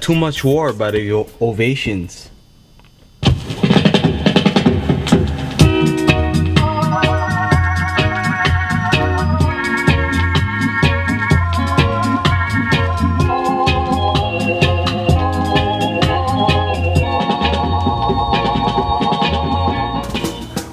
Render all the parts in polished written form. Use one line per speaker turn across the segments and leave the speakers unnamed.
Too Much War by the Ovations.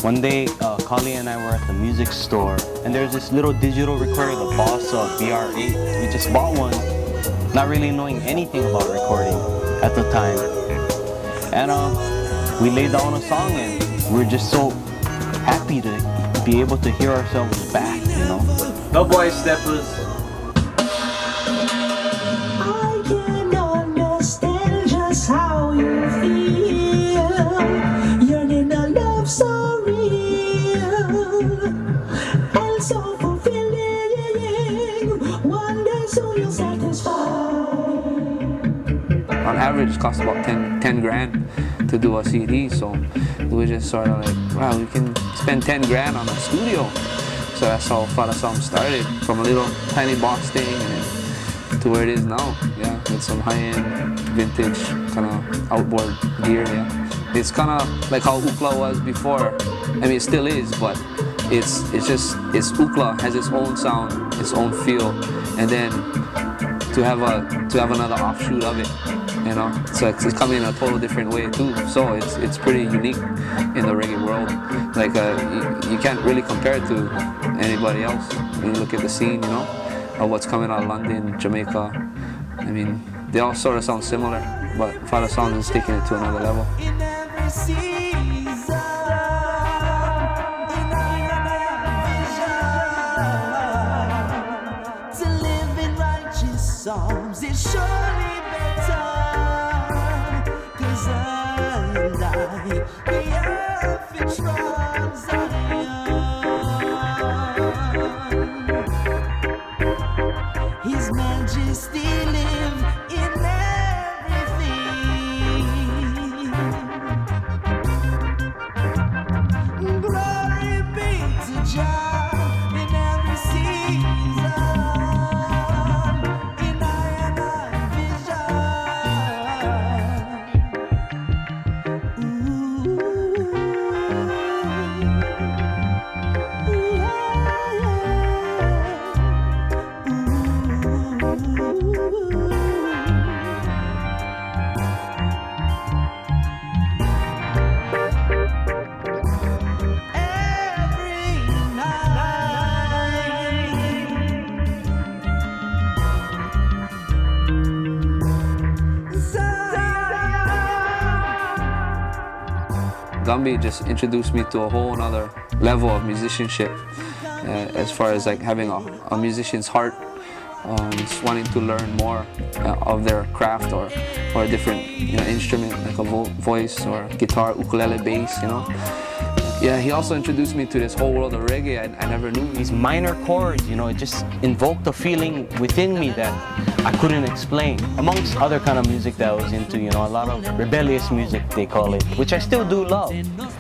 One day, Kali and I were at the music store, and there's this little digital recorder, the Boss BR8. We just bought one, not really knowing anything about recording at the time. And we laid down a song, and we were just so happy to be able to hear ourselves back, you know?
The Boy Steppers.
I can understand just how you feel. Yearning a love so real and so fulfilling. One day soon you'll satisfy.
On average, it costs about 10 grand to do a CD, so we just sort of like, wow, we can spend 10 grand on a studio. So that's how Fada Sound started, from a little tiny box thing and then to where it is now, yeah, with some high-end, vintage kind of outboard gear, yeah. It's kind of like how Ookla was before. I mean, it still is, but it's Ookla has its own sound, its own feel, and then to have another offshoot of it, you know. So it's coming in a total different way too. So it's pretty unique in the reggae world. Like you can't really compare it to anybody else when you look at the scene, you know, of what's coming out of London, Jamaica. I mean, they all sort of sound similar, but Fada Sound is taking it to another level.
Songs is surely better, 'cause I the earth it runs Zion. His Majesty live in everything. Glory be to Jah in every season.
Gumby just introduced me to a whole other level of musicianship, as far as like having a musician's heart, just wanting to learn more of their craft or a different, you know, instrument like a voice or guitar, ukulele, bass, you know. Yeah, he also introduced me to this whole world of reggae I never knew.
These minor chords, you know, it just invoked a feeling within me that I couldn't explain. Amongst other kind of music that I was into, you know, a lot of rebellious music, they call it, which I still do love.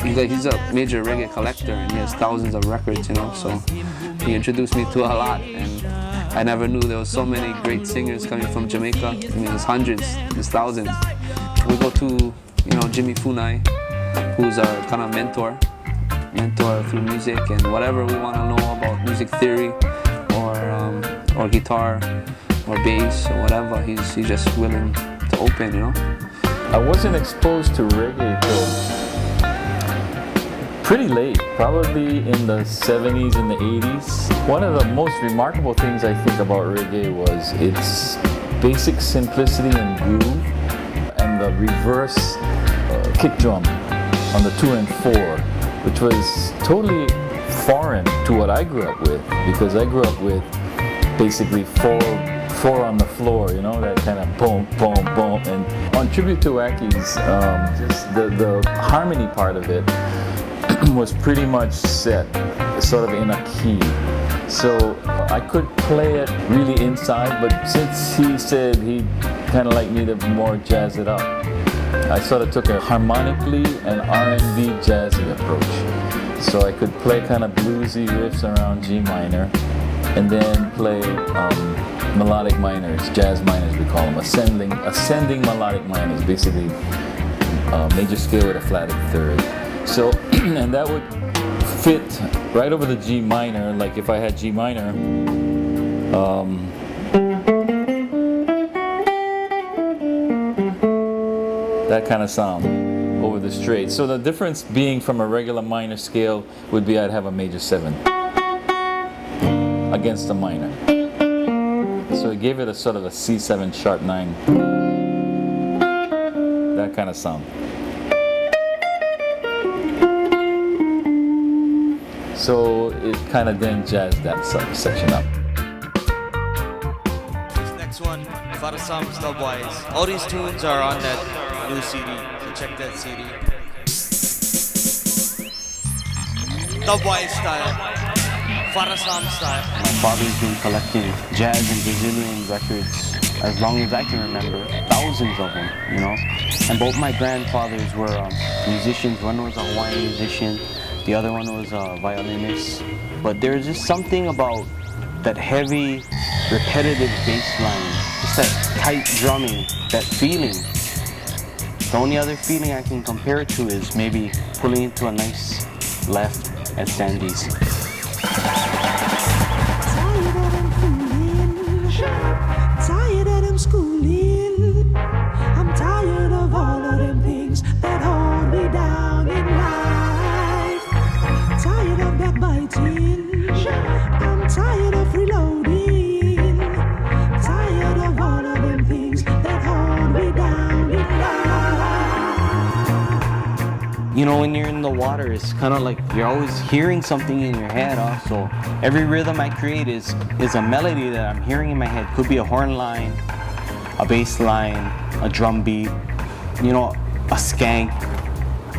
He's a major reggae collector and he has thousands of records, you know, so he introduced me to a lot, and I never knew there was so many great singers coming from Jamaica. I mean, there's hundreds, there's thousands. We go to, you know, Jimmy Funai, who's our kind of mentor through music and whatever we want to know about music theory or guitar or bass or whatever, he's just willing to open, you know.
I wasn't exposed to reggae till pretty late, probably in the 70s and the 80s. One of the most remarkable things I think about reggae was its basic simplicity and groove, and the reverse kick drum on the 2 and 4, which was totally foreign to what I grew up with, because I grew up with basically four on the floor, you know, that kind of boom, boom, boom. And on Tribute to Wacky's, just the harmony part of it was pretty much set, sort of in a key. So I could play it really inside, but since he said he'd kind of like me to more jazz it up, I sort of took a harmonically and R&B jazzy approach. So I could play kind of bluesy riffs around G minor, and then play melodic minors, jazz minors we call them, ascending melodic minors, basically major scale with a flatted third. So, and that would fit right over the G minor, like if I had G minor, that kind of sound over the straight. So the difference being from a regular minor scale would be I'd have a major 7 against a minor. So it gave it a sort of a C7 sharp 9. That kind of sound. So it kind of then jazzed that section up.
This next one, Father Sam's Dubwise. All these tunes are on that new CD, so check that CD. Dubwise style, Father Sam style.
My father's been collecting jazz and Brazilian records as long as I can remember, thousands of them, you know. And both my grandfathers were musicians. One was a Hawaiian musician, the other one was a violinist. But there's just something about that heavy, repetitive bass line, just that tight drumming, that feeling. The only other feeling I can compare it to is maybe pulling into a nice left at Sandy's.
Tired of them schooling. I'm tired of all of them things that hold me down in life. Tired of backbiting. I'm tired of reloading. Tired of all of them things that hold me down in life.
You know, when you're in the water, it's kind of like you're always hearing something in your head also. Every rhythm I create is a melody that I'm hearing in my head. Could be a horn line, a bass line, a drum beat, you know, a skank,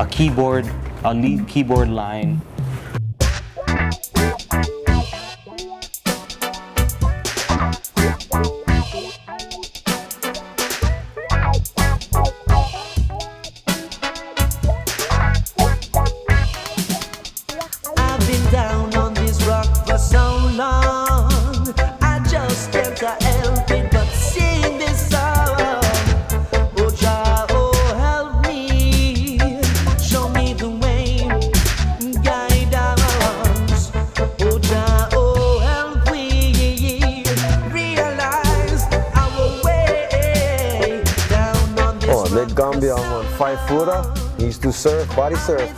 a keyboard, a lead keyboard line.
I've been down on this rock for so long. I just can't help it but sing this song. Oh, Jah, oh, help me. Show me the way. Guidance. Oh, Jah, oh, help me. Realize our way. Down on this
Oh, Lake Gambia on 5-footer. He used to surf, body surf.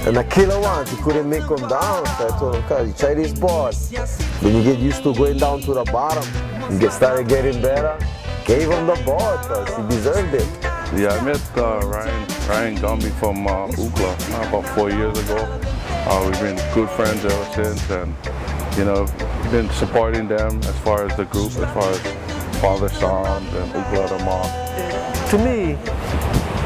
And the killer once, he couldn't make him down. So I told him, cuz you try this board. When you get used to going down to the bottom, you started getting better. Gave him the board, cuz he deserved it.
Yeah, I met Ryan Gumby from Ookla about 4 years ago. We've been good friends ever since, and you know, been supporting them as far as the group, as far as Father Sound and Ookla the Mob.
To me,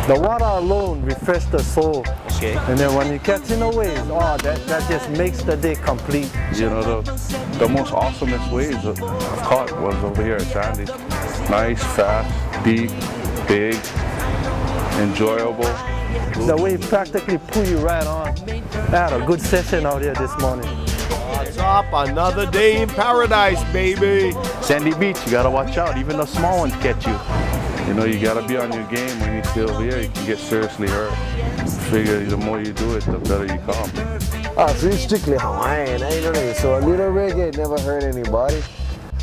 the water alone refreshes the soul.
Okay.
And then when you catch in the waves, oh, that just makes the day complete.
You know, the most awesomest waves I've caught was over here at Sandy. Nice, fast, deep, big, enjoyable.
The wave practically pull you right on. I had a good session out here this morning.
What's up? Another day in paradise, baby. Sandy Beach, you gotta watch out. Even the small ones catch you.
You know, you gotta be on your game when you're still here. You can get seriously hurt. Figure the more you do it, the better you come.
So he's strictly Hawaiian, ain't it? So a little reggae never hurt anybody.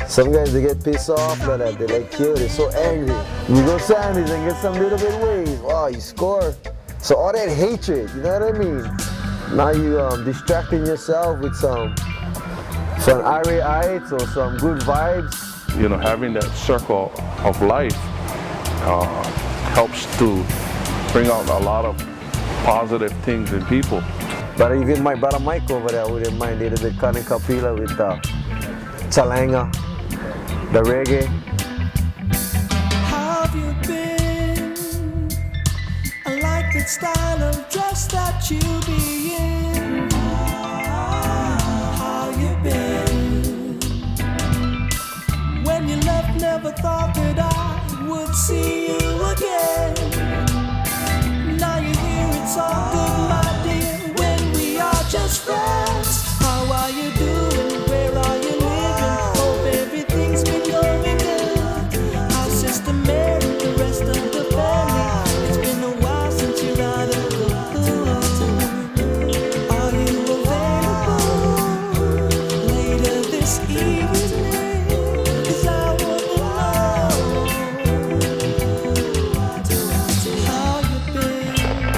Some guys, they get pissed off like that. They like kill, they're so angry. You go Sandy's and get some little bit waves. Wow, you score. So all that hatred, you know what I mean? Now you distracting yourself with some airy heights or some good vibes.
You know, having that circle of life helps to bring out a lot of positive things in people.
But even my brother Mike over there wouldn't mind a little bit Kani Kapila with Chalanga, the reggae.
How have you been? I like that style of dress that you be in. How you been? When you left, never thought that I would see